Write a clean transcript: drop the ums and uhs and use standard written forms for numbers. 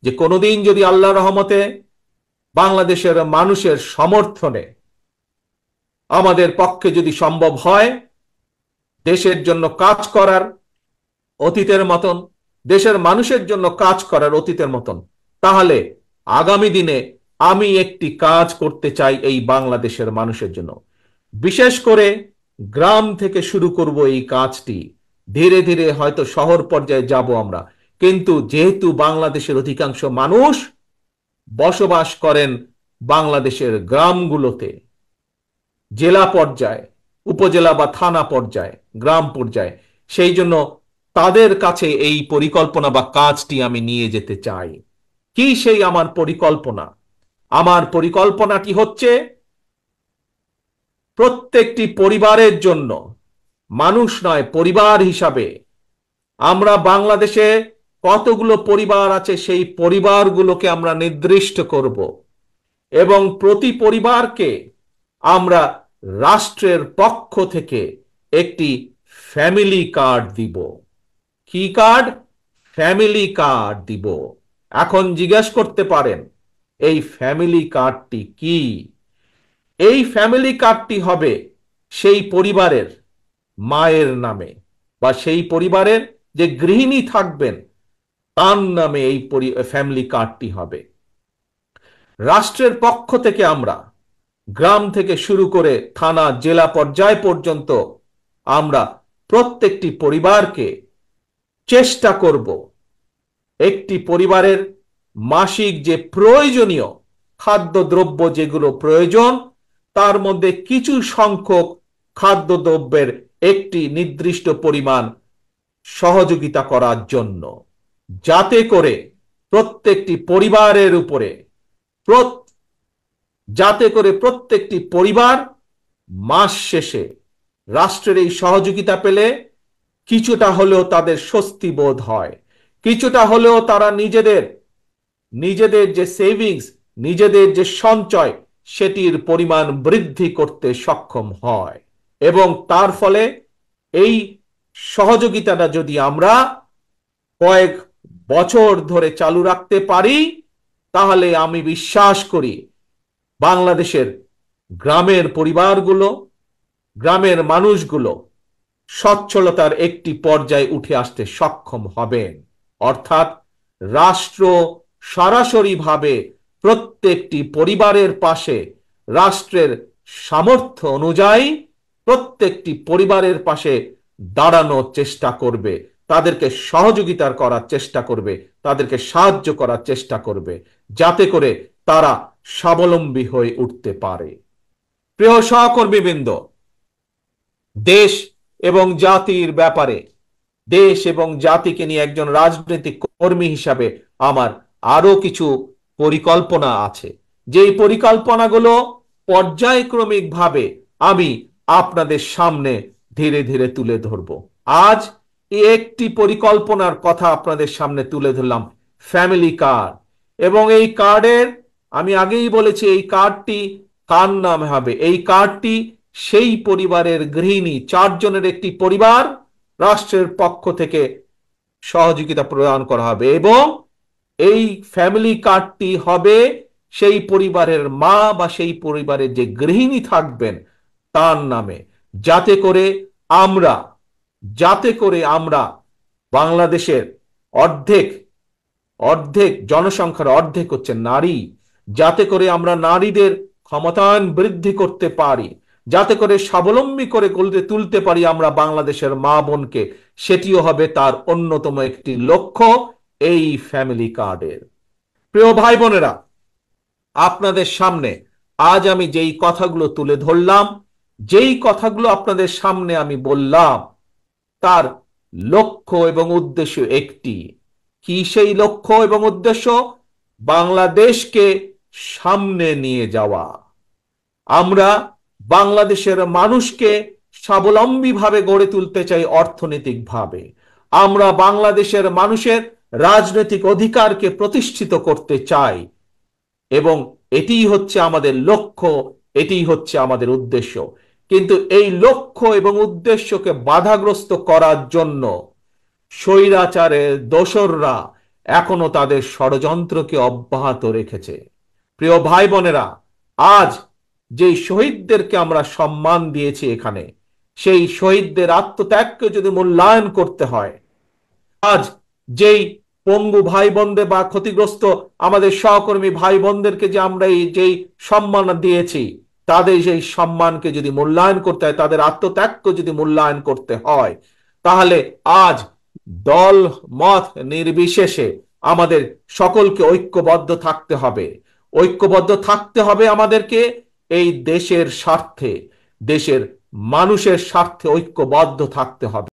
যে কোনোদিন যদি আল্লাহর রহমতে বাংলাদেশের মানুষের সমর্থনে আমাদের পক্ষে যদি সম্ভব হয় দেশের জন্য কাজ করার অতীতের মতন, দেশের মানুষের জন্য কাজ করার অতীতের মতন, তাহলে আগামী দিনে আমি একটি কাজ করতে চাই এই বাংলাদেশের মানুষের জন্য। বিশেষ করে গ্রাম থেকে শুরু করব এই কাজটি। ধীরে ধীরে হয়তো শহর পর্যায়ে যাব আমরা, কিন্তু যেহেতু বাংলাদেশের অধিকাংশ মানুষ বসবাস করেন বাংলাদেশের গ্রামগুলোতে, জেলা পর্যায়ে, উপজেলা বা থানা পর্যায়ে, গ্রাম পর্যায়ে, সেই জন্য তাদের কাছে এই পরিকল্পনা বা কাজটি আমি নিয়ে যেতে চাই। কি সেই আমার পরিকল্পনা? আমার পরিকল্পনাটি হচ্ছে প্রত্যেকটি পরিবারের জন্য, মানুষ নয় পরিবার হিসাবে, আমরা বাংলাদেশে কতগুলো পরিবার আছে সেই পরিবারগুলোকে আমরা নির্দিষ্ট করব এবং প্রতি পরিবারকে আমরা রাষ্ট্রের পক্ষ থেকে একটি ফ্যামিলি কার্ড দিব। কি কার্ড? ফ্যামিলি কার্ড দিব। এখন জিজ্ঞেস করতে পারেন এই ফ্যামিলি কার্ডটি কি? এই ফ্যামিলি কার্ডটি হবে সেই পরিবারের মায়ের নামে বা সেই পরিবারের যে গৃহিণী থাকবেন তার নামে এই ফ্যামিলি কার্ডটি হবে। রাষ্ট্রের পক্ষ থেকে আমরা গ্রাম থেকে শুরু করে থানা জেলা পর্যায় পর্যন্ত আমরা প্রত্যেকটি পরিবারকে চেষ্টা করব একটি পরিবারের মাসিক যে প্রয়োজনীয় খাদ্যদ্রব্য যেগুলো প্রয়োজন তার মধ্যে কিছু সংখ্যক খাদ্যদ্রব্যের একটি নির্দিষ্ট পরিমাণ সহযোগিতা করার জন্য, যাতে করে প্রত্যেকটি পরিবারের উপরে প্রত্যেকটি পরিবার মাস শেষে রাষ্ট্রের এই সহযোগিতা পেলে কিছুটা হলেও তাদের স্বস্তি বোধ হয়, কিছুটা হলেও তারা নিজেদের যে সেভিংস, নিজেদের যে সঞ্চয় সেটির পরিমাণ বৃদ্ধি করতে সক্ষম হয়। এবং তার ফলে এই সহযোগিতাটা যদি আমরা কয়েক বছর ধরে চালু রাখতে পারি তাহলে আমি বিশ্বাস করি বাংলাদেশের গ্রামের পরিবারগুলো, গ্রামের মানুষগুলো সচ্ছলতার একটি পর্যায়ে উঠে আসতে সক্ষম হবেন। অর্থাৎ রাষ্ট্র সরাসরিভাবে প্রত্যেকটি পরিবারের পাশে রাষ্ট্রের সামর্থ্য অনুযায়ী প্রত্যেকটি পরিবারের পাশে দাঁড়ানোর চেষ্টা করবে, তাদেরকে সহযোগিতা করার চেষ্টা করবে, তাদেরকে সাহায্য করার চেষ্টা করবে, যাতে করে তারা স্বাবলম্বী হয়ে উঠতে পারে। প্রিয় সহকর্মীবৃন্দ, দেশ এবং জাতির ব্যাপারে, দেশ এবং জাতিকে নিয়ে একজন রাজনৈতিক কর্মী হিসাবে আমার আরো কিছু পরিকল্পনা আছে, যেই পরিকল্পনাগুলো পর্যায়ক্রমিকভাবে আমি আপনাদের সামনে ধীরে ধীরে তুলে ধরব। আজ একটি পরিকল্পনার কথা আপনাদের সামনে তুলে ধরলাম, ফ্যামিলি কার্ড। এবং এই কার্ডের আমি আগেই বলেছি এই কার্ডটি কার নামে হবে? এই কার্ডটি সেই পরিবারের গৃহিণী, 4 জনের একটি পরিবার, রাষ্ট্রের পক্ষ থেকে সহযোগিতা প্রদান করা হবে এবং এই ফ্যামিলি কার্ডটি হবে সেই পরিবারের মা বা সেই পরিবারের যে গৃহিণী থাকবেন তার নামে, যাতে করে আমরা বাংলাদেশের অর্ধেক জনসংখ্যার অর্ধেক হচ্ছে নারী, যাতে করে আমরা নারীদের ক্ষমতায়ন বৃদ্ধি করতে পারি, যাতে করে স্বাবলম্বী করে তুলতে পারি আমরা বাংলাদেশের মা বোনকে, সেটিও হবে তার অন্যতম একটি লক্ষ্য এই ফ্যামিলি কার্ডের। প্রিয় ভাই বোনেরা, আপনাদের সামনে আজ আমি যেই কথাগুলো তুলে ধরলাম, যেই কথাগুলো আপনাদের সামনে আমি বললাম, তার লক্ষ্য এবং উদ্দেশ্য একটি। কি সেই লক্ষ্য এবং উদ্দেশ্য? বাংলাদেশকে সামনে নিয়ে যাওয়া। আমরা বাংলাদেশের মানুষকে স্বাবলম্বীভাবে গড়ে তুলতে চাই অর্থনৈতিকভাবে। আমরা বাংলাদেশের মানুষের রাজনৈতিক অধিকারকে প্রতিষ্ঠিত করতে চাই এবং এটিই হচ্ছে আমাদের লক্ষ্য, এটিই হচ্ছে আমাদের উদ্দেশ্য। কিন্তু এই লক্ষ্য এবং উদ্দেশ্যকে বাধাগ্রস্ত করার জন্য স্বৈরাচারের দোসররা এখনো তাদের ষড়যন্ত্রকে অব্যাহত রেখেছে। প্রিয় ভাই বোনেরা, আজ যেই শহীদদেরকে আমরা সম্মান দিয়েছি এখানে, সেই শহীদদের আত্মত্যাগকে যদি মূল্যায়ন করতে হয়, আজ যেই পঙ্গু ভাই বোনদের বা ক্ষতিগ্রস্ত আমাদের সহকর্মী ভাই বোনদেরকে যে আমরা এই যেই সম্মান দিয়েছি, তাদের সেই সম্মানকে যদি মূল্যায়ন করতে হয়, তাদের আত্মত্যাগকে যদি মূল্যায়ন করতে হয়, তাহলে আজ দল মত নির্বিশেষে আমাদের সকলকে ঐক্যবদ্ধ থাকতে হবে। ঐক্যবদ্ধ থাকতে হবে আমাদেরকে এই দেশের স্বার্থে, দেশের মানুষের স্বার্থে ঐক্যবদ্ধ থাকতে হবে।